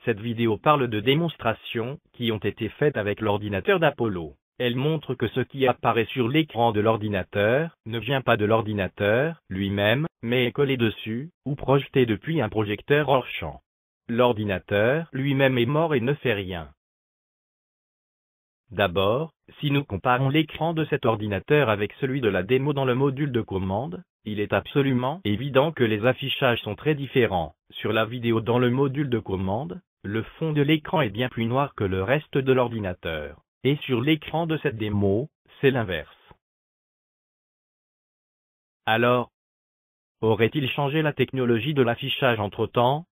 Cette vidéo parle de démonstrations qui ont été faites avec l'ordinateur d'Apollo. Elle montre que ce qui apparaît sur l'écran de l'ordinateur ne vient pas de l'ordinateur lui-même, mais est collé dessus, ou projeté depuis un projecteur hors champ. L'ordinateur lui-même est mort et ne fait rien. D'abord, si nous comparons l'écran de cet ordinateur avec celui de la démo dans le module de commande, il est absolument évident que les affichages sont très différents. Sur la vidéo dans le module de commande, le fond de l'écran est bien plus noir que le reste de l'ordinateur. Et sur l'écran de cette démo, c'est l'inverse. Alors, aurait-il changé la technologie de l'affichage entre-temps?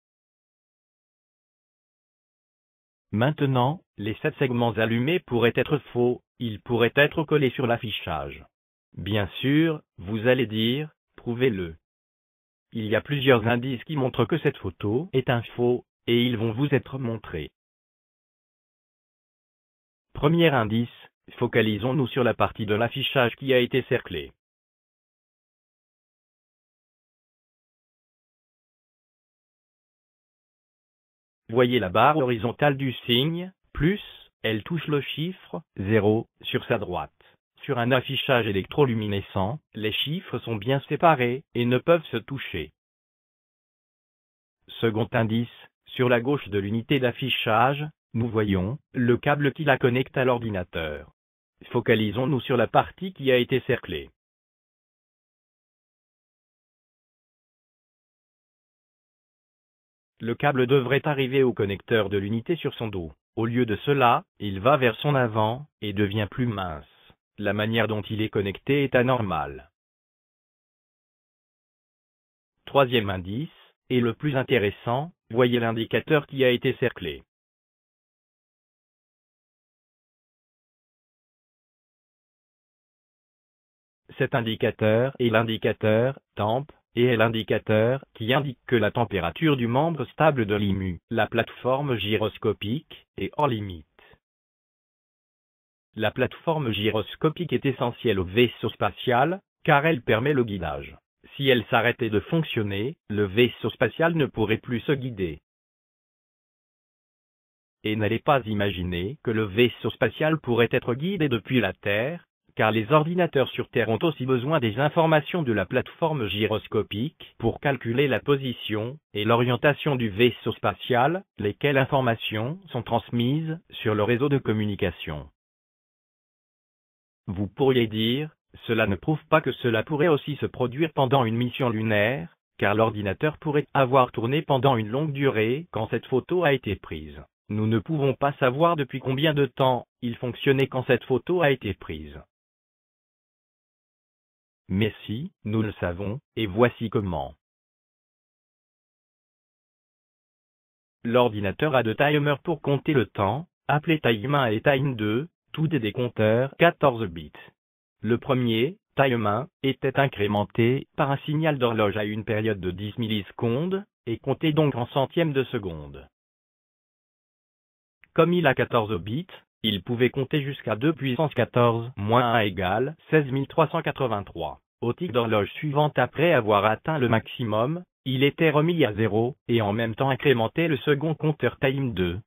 Maintenant, les 7 segments allumés pourraient être faux, ils pourraient être collés sur l'affichage. Bien sûr, vous allez dire, prouvez-le. Il y a plusieurs indices qui montrent que cette photo est un faux, et ils vont vous être montrés. Premier indice, focalisons-nous sur la partie de l'affichage qui a été cerclée. Voyez la barre horizontale du signe, plus, elle touche le chiffre 0 sur sa droite. Sur un affichage électroluminescent, les chiffres sont bien séparés et ne peuvent se toucher. Second indice, sur la gauche de l'unité d'affichage, nous voyons le câble qui la connecte à l'ordinateur. Focalisons-nous sur la partie qui a été cerclée. Le câble devrait arriver au connecteur de l'unité sur son dos. Au lieu de cela, il va vers son avant et devient plus mince. La manière dont il est connecté est anormale. Troisième indice, et le plus intéressant, voyez l'indicateur qui a été cerclé. Cet indicateur est l'indicateur temp, et est l'indicateur qui indique que la température du membre stable de l'IMU, la plateforme gyroscopique, est hors limite. La plateforme gyroscopique est essentielle au vaisseau spatial, car elle permet le guidage. Si elle s'arrêtait de fonctionner, le vaisseau spatial ne pourrait plus se guider. Et n'allez pas imaginer que le vaisseau spatial pourrait être guidé depuis la Terre, car les ordinateurs sur Terre ont aussi besoin des informations de la plateforme gyroscopique pour calculer la position et l'orientation du vaisseau spatial, lesquelles informations sont transmises sur le réseau de communication. Vous pourriez dire, cela ne prouve pas que cela pourrait aussi se produire pendant une mission lunaire, car l'ordinateur pourrait avoir tourné pendant une longue durée quand cette photo a été prise. Nous ne pouvons pas savoir depuis combien de temps il fonctionnait quand cette photo a été prise. Mais si, nous le savons, et voici comment. L'ordinateur a deux timers pour compter le temps, appelés time 1 et time 2, tous des compteurs 14 bits. Le premier, time 1, était incrémenté par un signal d'horloge à une période de 10 millisecondes, et comptait donc en centièmes de seconde. Comme il a 14 bits, il pouvait compter jusqu'à 2 puissance 14 moins 1 égale 16 383. Au tic d'horloge suivante après avoir atteint le maximum, il était remis à 0, et en même temps incrémentait le second compteur time 2.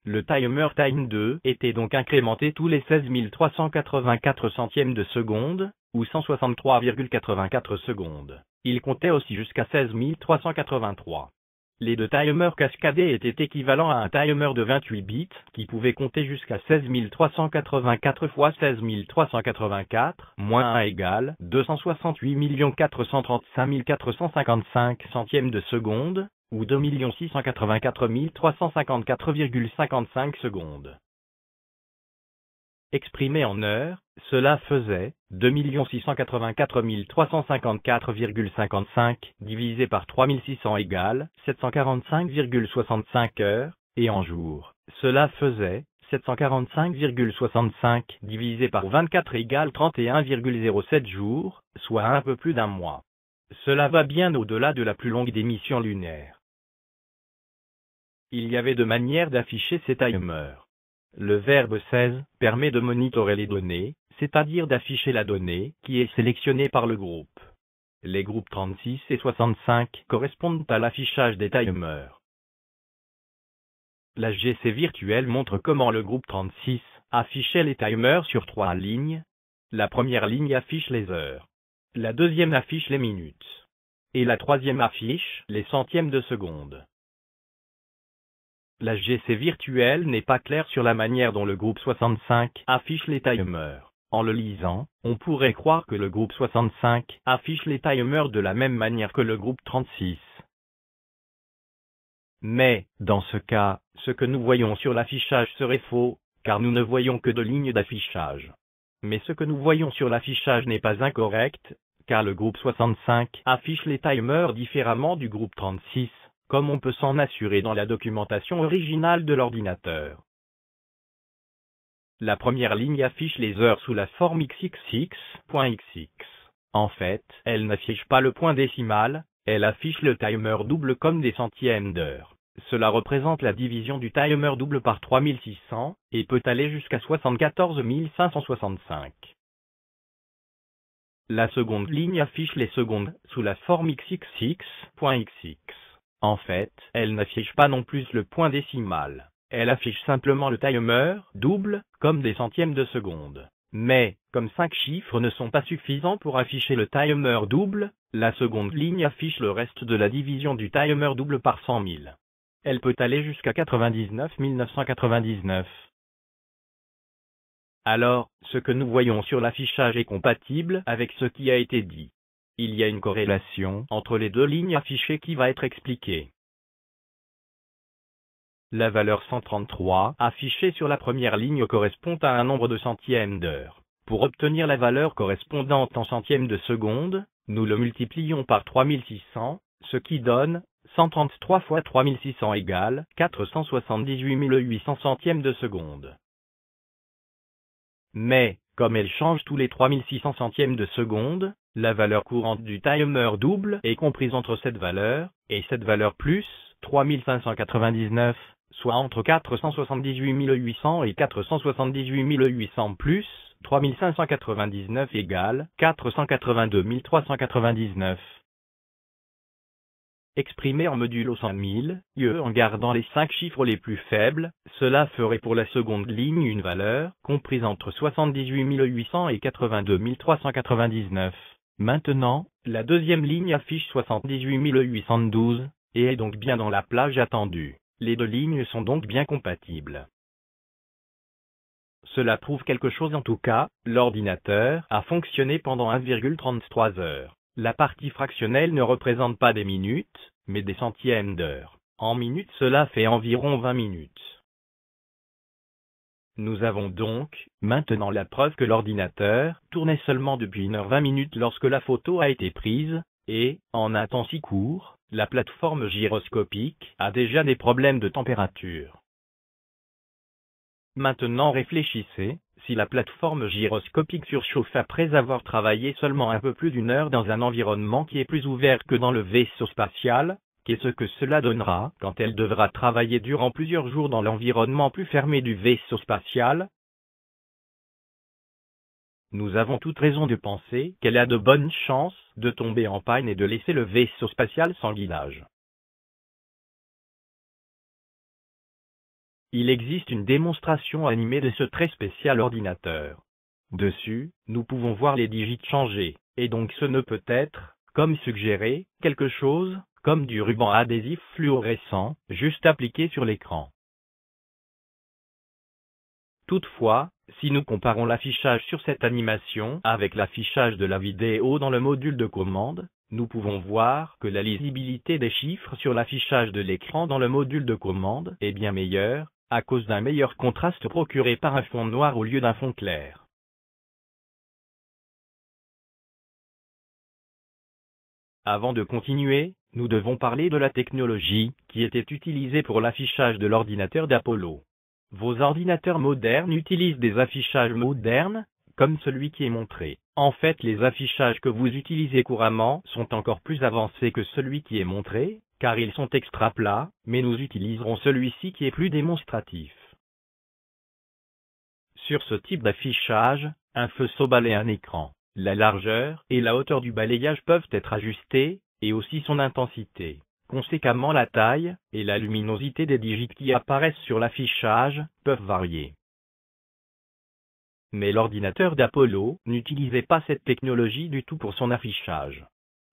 Le timer time 2 était donc incrémenté tous les 16 384 centièmes de seconde, ou 163,84 secondes. Il comptait aussi jusqu'à 16 383. Les deux timers cascadés étaient équivalents à un timer de 28 bits, qui pouvait compter jusqu'à 16 384 fois 16 384, moins 1 égale 268 435 455 centièmes de seconde, ou 2 684 354,55 secondes. Exprimé en heures, cela faisait 2 684 354,55 divisé par 3600 égale 745,65 heures, et en jours, cela faisait 745,65 divisé par 24 égale 31,07 jours, soit un peu plus d'un mois. Cela va bien au-delà de la plus longue des missions lunaires. Il y avait deux manières d'afficher ces timers. Le verbe 16 permet de monitorer les données, c'est-à-dire d'afficher la donnée qui est sélectionnée par le groupe. Les groupes 36 et 65 correspondent à l'affichage des timers. La GC virtuelle montre comment le groupe 36 affichait les timers sur 3 lignes. La première ligne affiche les heures. La deuxième affiche les minutes. Et la troisième affiche les centièmes de seconde. La GC virtuelle n'est pas claire sur la manière dont le groupe 65 affiche les timers. En le lisant, on pourrait croire que le groupe 65 affiche les timers de la même manière que le groupe 36. Mais, dans ce cas, ce que nous voyons sur l'affichage serait faux, car nous ne voyons que 2 lignes d'affichage. Mais ce que nous voyons sur l'affichage n'est pas incorrect, car le groupe 65 affiche les timers différemment du groupe 36, comme on peut s'en assurer dans la documentation originale de l'ordinateur. La première ligne affiche les heures sous la forme XXX.XX. En fait, elle n'affiche pas le point décimal, elle affiche le timer double comme des centièmes d'heure. Cela représente la division du timer double par 3600, et peut aller jusqu'à 74 565. La seconde ligne affiche les secondes sous la forme XXX.XX. En fait, elle n'affiche pas non plus le point décimal. Elle affiche simplement le timer double comme des centièmes de seconde. Mais, comme 5 chiffres ne sont pas suffisants pour afficher le timer double, la seconde ligne affiche le reste de la division du timer double par 100 000. Elle peut aller jusqu'à 99 999. Alors, ce que nous voyons sur l'affichage est compatible avec ce qui a été dit. Il y a une corrélation entre les 2 lignes affichées qui va être expliquée. La valeur 133 affichée sur la première ligne correspond à un nombre de centièmes d'heure. Pour obtenir la valeur correspondante en centièmes de seconde, nous le multiplions par 3600, ce qui donne 133 fois 3600 égale 478 800 centièmes de seconde. Mais, comme elle change tous les 3600 centièmes de seconde, la valeur courante du timer double est comprise entre cette valeur et cette valeur plus 3599, soit entre 478 800 et 478 800 plus 3599 égale 482 399. Exprimé en modulo 100 000, en gardant les 5 chiffres les plus faibles, cela ferait pour la seconde ligne une valeur comprise entre 78 800 et 82 399. Maintenant, la deuxième ligne affiche 78 812, et est donc bien dans la plage attendue. Les 2 lignes sont donc bien compatibles. Cela prouve quelque chose en tout cas, l'ordinateur a fonctionné pendant 1,33 heures. La partie fractionnelle ne représente pas des minutes, mais des centièmes d'heure. En minutes, cela fait environ 20 minutes. Nous avons donc, maintenant la preuve que l'ordinateur tournait seulement depuis 1h20 lorsque la photo a été prise, et, en un temps si court, la plateforme gyroscopique a déjà des problèmes de température. Maintenant réfléchissez, si la plateforme gyroscopique surchauffe après avoir travaillé seulement un peu plus d'1 heure dans un environnement qui est plus ouvert que dans le vaisseau spatial, qu'est-ce que cela donnera quand elle devra travailler durant plusieurs jours dans l'environnement plus fermé du vaisseau spatial? Nous avons toute raison de penser qu'elle a de bonnes chances de tomber en panne et de laisser le vaisseau spatial sans guidage. Il existe une démonstration animée de ce très spécial ordinateur. Dessus, nous pouvons voir les digits changer, et donc ce ne peut être, comme suggéré, quelque chose comme du ruban adhésif fluorescent, juste appliqué sur l'écran. Toutefois, si nous comparons l'affichage sur cette animation avec l'affichage de la vidéo dans le module de commande, nous pouvons voir que la lisibilité des chiffres sur l'affichage de l'écran dans le module de commande est bien meilleure, à cause d'un meilleur contraste procuré par un fond noir au lieu d'un fond clair. Avant de continuer, nous devons parler de la technologie qui était utilisée pour l'affichage de l'ordinateur d'Apollo. Vos ordinateurs modernes utilisent des affichages modernes, comme celui qui est montré. En fait, les affichages que vous utilisez couramment sont encore plus avancés que celui qui est montré, car ils sont extra plats, mais nous utiliserons celui-ci qui est plus démonstratif. Sur ce type d'affichage, un faisceau balaie un écran. La largeur et la hauteur du balayage peuvent être ajustées, et aussi son intensité. Conséquemment, la taille et la luminosité des digits qui apparaissent sur l'affichage peuvent varier. Mais l'ordinateur d'Apollo n'utilisait pas cette technologie du tout pour son affichage.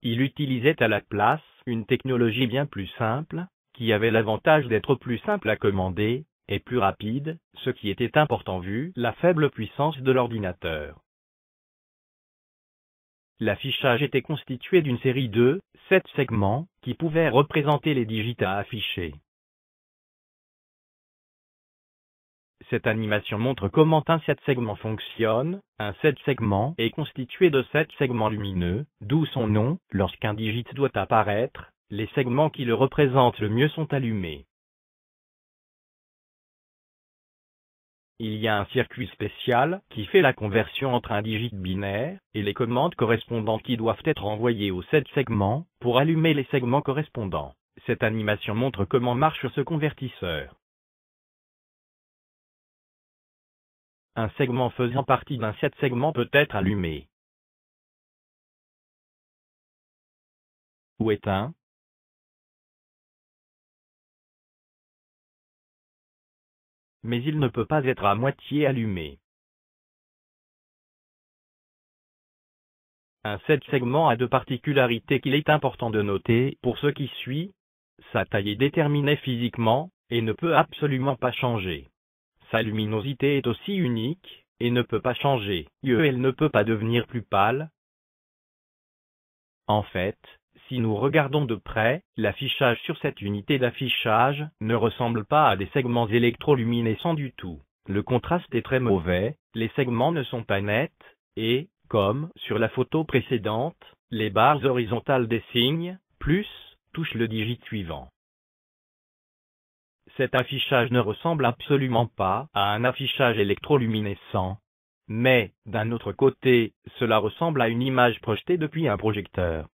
Il utilisait à la place une technologie bien plus simple, qui avait l'avantage d'être plus simple à commander et plus rapide, ce qui était important vu la faible puissance de l'ordinateur. L'affichage était constitué d'une série de 7 segments qui pouvaient représenter les digits à afficher. Cette animation montre comment un 7 segments fonctionne. Un 7 segments est constitué de 7 segments lumineux, d'où son nom. Lorsqu'un digit doit apparaître, les segments qui le représentent le mieux sont allumés. Il y a un circuit spécial qui fait la conversion entre un digit binaire et les commandes correspondantes qui doivent être envoyées aux 7 segments pour allumer les segments correspondants. Cette animation montre comment marche ce convertisseur. Un segment faisant partie d'un 7 segments peut être allumé ou éteint. Mais il ne peut pas être à moitié allumé. Un 7 segments a deux particularités qu'il est important de noter pour ce qui suit. Sa taille est déterminée physiquement et ne peut absolument pas changer. Sa luminosité est aussi unique et ne peut pas changer. Elle ne peut pas devenir plus pâle. En fait, si nous regardons de près, l'affichage sur cette unité d'affichage ne ressemble pas à des segments électroluminescents du tout. Le contraste est très mauvais, les segments ne sont pas nets, et, comme sur la photo précédente, les barres horizontales des signes, plus, touchent le digit suivant. Cet affichage ne ressemble absolument pas à un affichage électroluminescent. Mais, d'un autre côté, cela ressemble à une image projetée depuis un projecteur.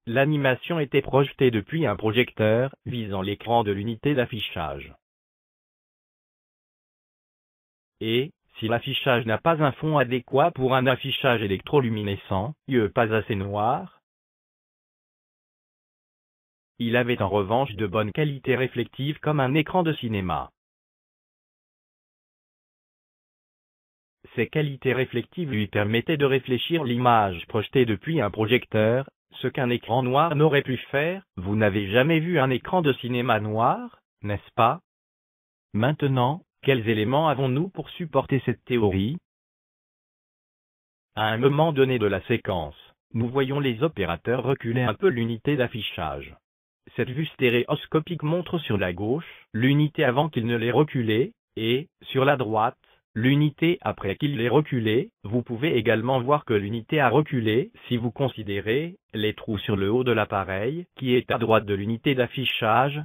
L'animation était projetée depuis un projecteur visant l'écran de l'unité d'affichage. Et, si l'affichage n'a pas un fond adéquat pour un affichage électroluminescent, pas assez noir, il avait en revanche de bonne qualité réflective comme un écran de cinéma. Ces qualités réflectives lui permettaient de réfléchir l'image projetée depuis un projecteur, ce qu'un écran noir n'aurait pu faire. Vous n'avez jamais vu un écran de cinéma noir, n'est-ce pas? Maintenant, quels éléments avons-nous pour supporter cette théorie? À un moment donné de la séquence, nous voyons les opérateurs reculer un peu l'unité d'affichage. Cette vue stéréoscopique montre sur la gauche l'unité avant qu'il ne l'ait reculée, et, sur la droite, l'unité après qu'il l'ait reculée. Vous pouvez également voir que l'unité a reculé si vous considérez les trous sur le haut de l'appareil, qui est à droite de l'unité d'affichage.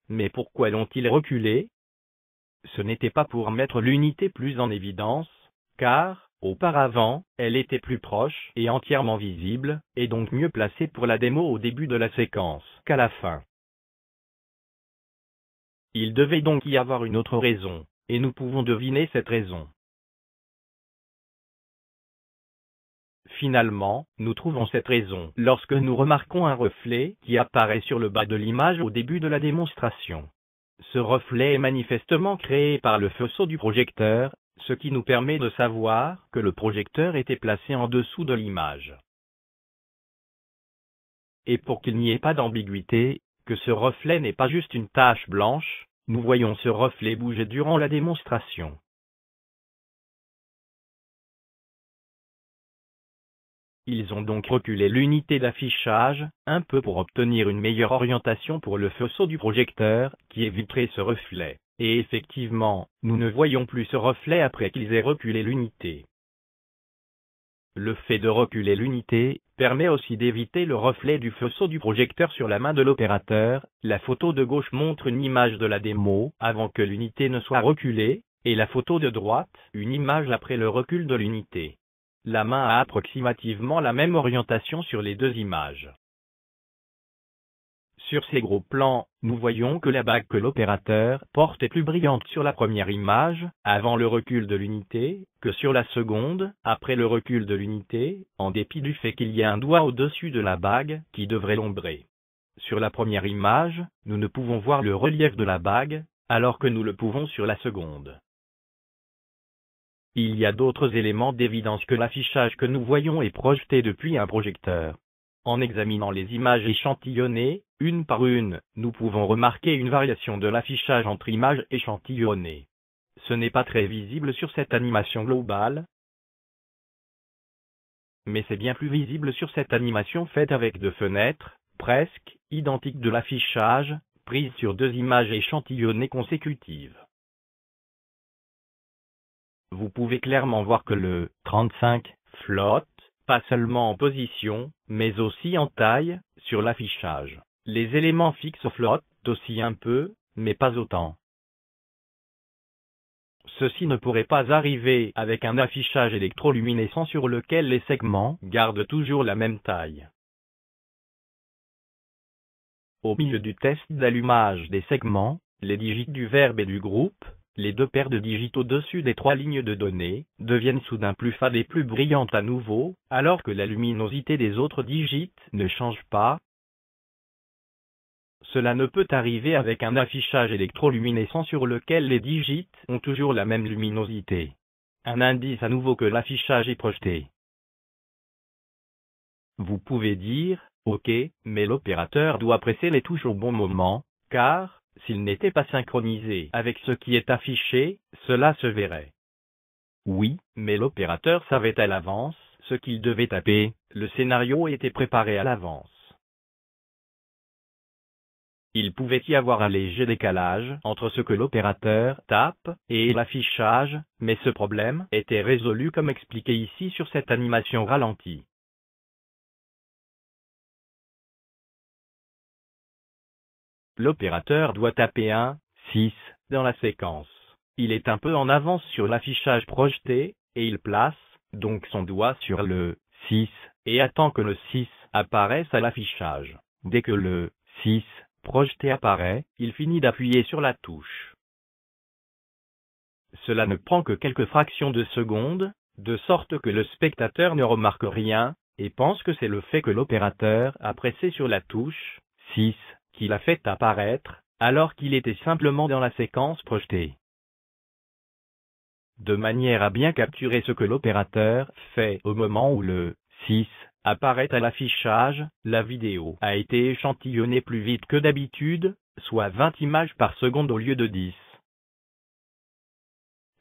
Mais pourquoi l'ont-ils reculé? Ce n'était pas pour mettre l'unité plus en évidence, car, auparavant, elle était plus proche et entièrement visible, et donc mieux placée pour la démo au début de la séquence qu'à la fin. Il devait donc y avoir une autre raison, et nous pouvons deviner cette raison. Finalement, nous trouvons cette raison lorsque nous remarquons un reflet qui apparaît sur le bas de l'image au début de la démonstration. Ce reflet est manifestement créé par le faisceau du projecteur, ce qui nous permet de savoir que le projecteur était placé en dessous de l'image. Et pour qu'il n'y ait pas d'ambiguïté, que ce reflet n'est pas juste une tache blanche, nous voyons ce reflet bouger durant la démonstration. Ils ont donc reculé l'unité d'affichage, un peu pour obtenir une meilleure orientation pour le faisceau du projecteur, qui éviterait ce reflet. Et effectivement, nous ne voyons plus ce reflet après qu'ils aient reculé l'unité. Le fait de reculer l'unité permet aussi d'éviter le reflet du faisceau du projecteur sur la main de l'opérateur. La photo de gauche montre une image de la démo avant que l'unité ne soit reculée, et la photo de droite, une image après le recul de l'unité. La main a approximativement la même orientation sur les deux images. Sur ces gros plans, nous voyons que la bague que l'opérateur porte est plus brillante sur la première image, avant le recul de l'unité, que sur la seconde, après le recul de l'unité, en dépit du fait qu'il y a un doigt au-dessus de la bague, qui devrait l'ombrer. Sur la première image, nous ne pouvons voir le relief de la bague, alors que nous le pouvons sur la seconde. Il y a d'autres éléments d'évidence que l'affichage que nous voyons est projeté depuis un projecteur. En examinant les images échantillonnées, une par une, nous pouvons remarquer une variation de l'affichage entre images échantillonnées. Ce n'est pas très visible sur cette animation globale, mais c'est bien plus visible sur cette animation faite avec deux fenêtres, presque identiques de l'affichage, prises sur deux images échantillonnées consécutives. Vous pouvez clairement voir que le 35 flotte, pas seulement en position, mais aussi en taille, sur l'affichage. Les éléments fixes flottent aussi un peu, mais pas autant. Ceci ne pourrait pas arriver avec un affichage électroluminescent sur lequel les segments gardent toujours la même taille. Au milieu du test d'allumage des segments, les digits du verbe et du groupe, les deux paires de digits au-dessus des trois lignes de données, deviennent soudain plus fades et plus brillantes à nouveau, alors que la luminosité des autres digits ne change pas. Cela ne peut arriver avec un affichage électroluminescent sur lequel les digits ont toujours la même luminosité. Un indice à nouveau que l'affichage est projeté. Vous pouvez dire, OK, mais l'opérateur doit presser les touches au bon moment, car, s'il n'était pas synchronisé avec ce qui est affiché, cela se verrait. Oui, mais l'opérateur savait à l'avance ce qu'il devait taper, le scénario était préparé à l'avance. Il pouvait y avoir un léger décalage entre ce que l'opérateur tape et l'affichage, mais ce problème était résolu comme expliqué ici sur cette animation ralentie. L'opérateur doit taper un 6 dans la séquence. Il est un peu en avance sur l'affichage projeté, et il place donc son doigt sur le 6 et attend que le 6 apparaisse à l'affichage. Dès que le 6 projeté apparaît, il finit d'appuyer sur la touche. Cela ne prend que quelques fractions de seconde, de sorte que le spectateur ne remarque rien, et pense que c'est le fait que l'opérateur a pressé sur la touche 6 qui l'a fait apparaître, alors qu'il était simplement dans la séquence projetée. De manière à bien capturer ce que l'opérateur fait au moment où le 6 apparaît à l'affichage, la vidéo a été échantillonnée plus vite que d'habitude, soit 20 images par seconde au lieu de 10.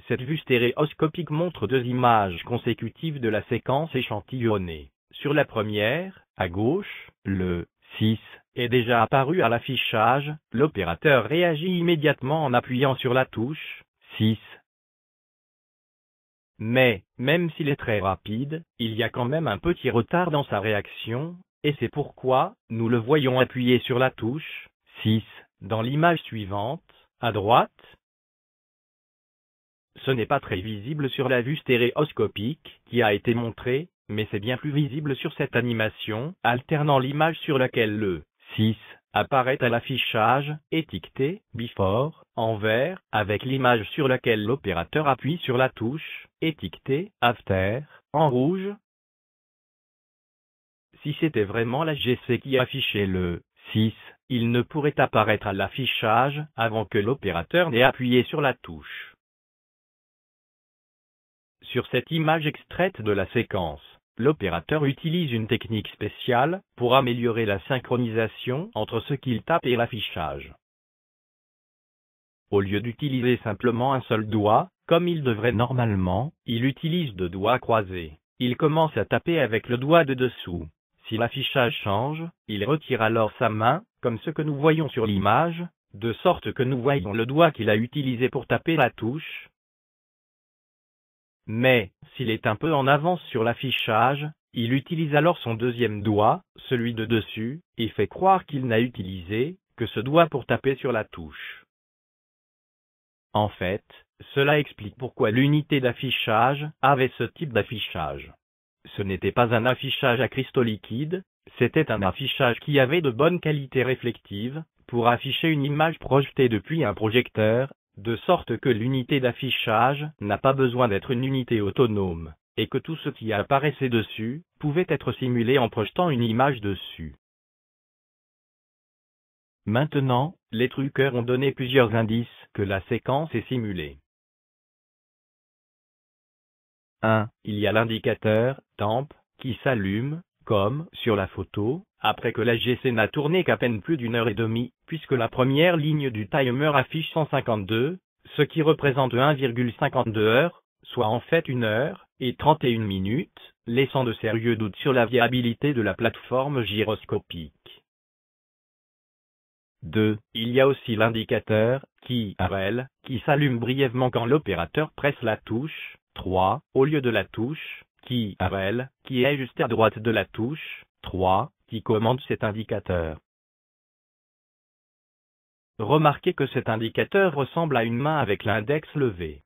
Cette vue stéréoscopique montre deux images consécutives de la séquence échantillonnée. Sur la première, à gauche, le 6 est déjà apparu à l'affichage, l'opérateur réagit immédiatement en appuyant sur la touche 6. Mais, même s'il est très rapide, il y a quand même un petit retard dans sa réaction, et c'est pourquoi nous le voyons appuyer sur la touche 6 dans l'image suivante, à droite. Ce n'est pas très visible sur la vue stéréoscopique qui a été montrée, mais c'est bien plus visible sur cette animation, alternant l'image sur laquelle le 6 apparaît à l'affichage, étiqueté Before, en vert, avec l'image sur laquelle l'opérateur appuie sur la touche, étiquetée After, en rouge. Si c'était vraiment la GC qui affichait le 6, il ne pourrait apparaître à l'affichage avant que l'opérateur n'ait appuyé sur la touche. Sur cette image extraite de la séquence, l'opérateur utilise une technique spéciale pour améliorer la synchronisation entre ce qu'il tape et l'affichage. Au lieu d'utiliser simplement un seul doigt, comme il devrait normalement, il utilise deux doigts croisés. Il commence à taper avec le doigt de dessous. Si l'affichage change, il retire alors sa main, comme ce que nous voyons sur l'image, de sorte que nous voyons le doigt qu'il a utilisé pour taper la touche. Mais, s'il est un peu en avance sur l'affichage, il utilise alors son deuxième doigt, celui de dessus, et fait croire qu'il n'a utilisé que ce doigt pour taper sur la touche. En fait, cela explique pourquoi l'unité d'affichage avait ce type d'affichage. Ce n'était pas un affichage à cristaux liquides, C'était un affichage qui avait de bonnes qualités réflectives, pour afficher une image projetée depuis un projecteur, de sorte que l'unité d'affichage n'a pas besoin d'être une unité autonome, et que tout ce qui apparaissait dessus pouvait être simulé en projetant une image dessus. Maintenant, les truqueurs ont donné plusieurs indices que la séquence est simulée. 1. Il y a l'indicateur temp qui s'allume, comme sur la photo, après que la GC n'a tourné qu'à peine plus d'une heure et demie, puisque la première ligne du timer affiche 152, ce qui représente 1,52 heures, soit en fait 1 heure et 31 minutes, laissant de sérieux doutes sur la viabilité de la plateforme gyroscopique. 2. Il y a aussi l'indicateur RL, qui s'allume brièvement quand l'opérateur presse la touche 3, au lieu de la touche RL, qui est juste à droite de la touche 3, qui commande cet indicateur. Remarquez que cet indicateur ressemble à une main avec l'index levé.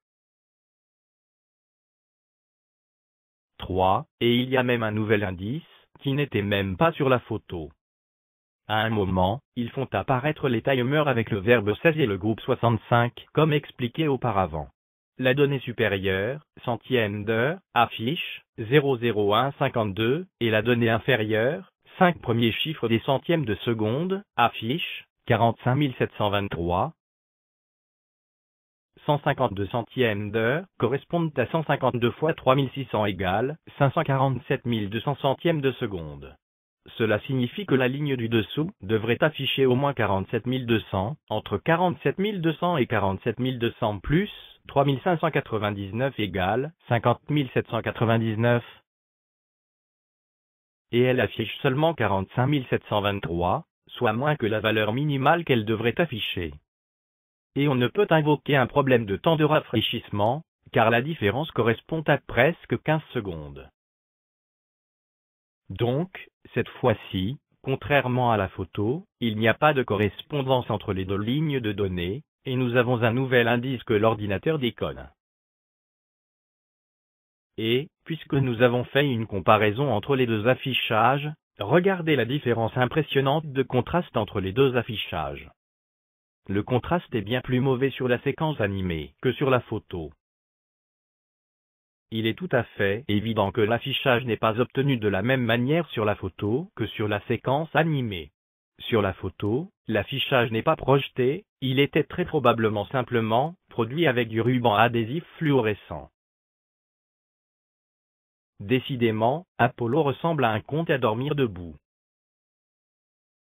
3. Et il y a même un nouvel indice, qui n'était même pas sur la photo. À un moment, ils font apparaître les timers avec le verbe 16 et le groupe 65, comme expliqué auparavant. La donnée supérieure, centième d'heure, affiche 00152, et la donnée inférieure, 5 premiers chiffres des centièmes de seconde, affiche 45 723. 152 centièmes d'heure correspondent à 152 fois 3600 égale 547 200 centièmes de seconde. Cela signifie que la ligne du dessous devrait afficher au moins 47 200, entre 47 200 et 47 200 plus 3599 égale 50 799. Et elle affiche seulement 45 723, soit moins que la valeur minimale qu'elle devrait afficher. Et on ne peut invoquer un problème de temps de rafraîchissement, car la différence correspond à presque 15 secondes. Donc, cette fois-ci, contrairement à la photo, il n'y a pas de correspondance entre les deux lignes de données, et nous avons un nouvel indice que l'ordinateur déconne. Et, puisque nous avons fait une comparaison entre les deux affichages, regardez la différence impressionnante de contraste entre les deux affichages. Le contraste est bien plus mauvais sur la séquence animée que sur la photo. Il est tout à fait évident que l'affichage n'est pas obtenu de la même manière sur la photo que sur la séquence animée. Sur la photo, l'affichage n'est pas projeté, il était très probablement simplement produit avec du ruban adhésif fluorescent. Décidément, Apollo ressemble à un conte à dormir debout.